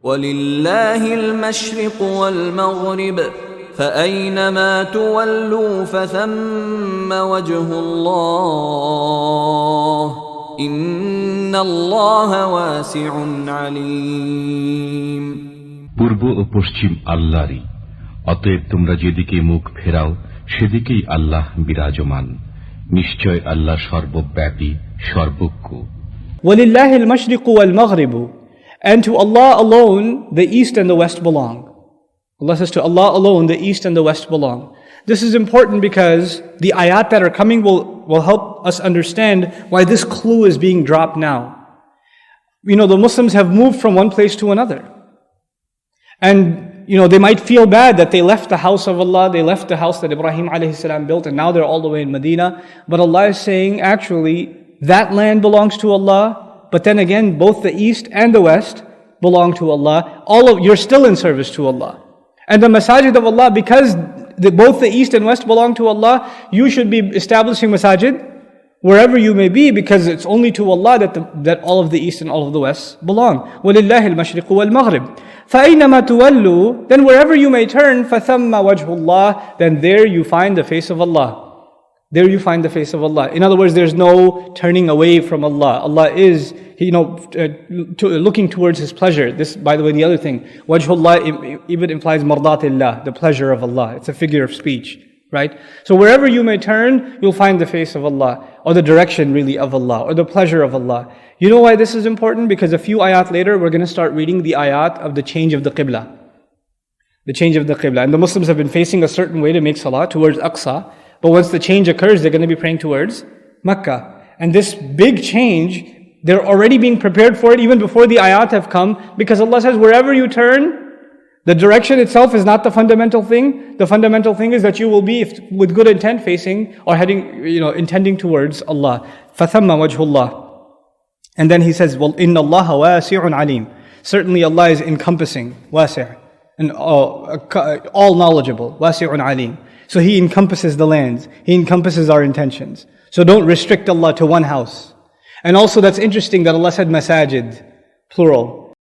وَلِلَّهِ الْمَشْرِقُ وَالْمَغْرِبُ فَأَيْنَمَا تُوَلُّوا فَثَمَّ وَجْهُ اللَّهِ إِنَّ اللَّهَ وَاسِعٌ عَلِيمٌ। পূর্ব ও পশ্চিম আল্লাহরই, অতএব তোমরা যেদিকে মুখ ফেরাও সেদিকেই আল্লাহ বিরাজমান। নিশ্চয় আল্লাহ সর্বব্যাপী, সর্বজ্ঞ। وَلِلَّهِ الْمَشْرِقُ وَالْمَغْرِبُ, and to Allah alone the east and the west belong. Allah says to Allah alone the east and the west belong. This is important because the ayat that are coming will help us understand why this clue is being dropped now. You know, the Muslims have moved from one place to another. And they might feel bad that they left the house of Allah, they left the house that Ibrahim alayhi salam built, and now they're all the way in Medina. But Allah is saying, actually, that land belongs to Allah, but then again, both the east and the west belong to Allah. You're still in service to Allah. And the masajid of Allah, because both the east and west belong to Allah, you should be establishing masajid wherever you may be, because it's only to Allah that all of the east and all of the west belong. وَلِلَّهِ الْمَشْرِقُ وَالْمَغْرِبُ فَأَيْنَمَا تُوَلُّوا, then wherever you may turn, فَثَمَّ وَجْهُ اللَّهِ, then there you find the face of Allah. There you find the face of Allah. In other words, there's no turning away from Allah. Allah is, looking towards His pleasure. This, by the way, the other thing, wajhullah even implies mardatillah, the pleasure of Allah. It's a figure of speech, right? So wherever you may turn, you'll find the face of Allah, or the direction really of Allah, or the pleasure of Allah. You know why this is important? Because a few ayat later, we're going to start reading the ayat of the change of the qibla. The change of the qibla. And the Muslims have been facing a certain way to make salah towards Aqsa. But once the change occurs, they're going to be praying towards Mecca. And this big change, they're already being prepared for it even before the ayat have come, because Allah says, wherever you turn, the direction itself is not the fundamental thing. The fundamental thing is that you will be, with good intent, facing or heading, intending towards Allah. فَثَمَّ وَجْهُ اللَّهِ. And then He says, well, إِنَّ اللَّهَ وَاسِعٌ عَلِيمٌ. Certainly Allah is encompassing, wasi', and all knowledgeable, wasi'un alim. So He encompasses the lands. He encompasses our intentions. So don't restrict Allah to one house. And also that's interesting that Allah said masajid, plural.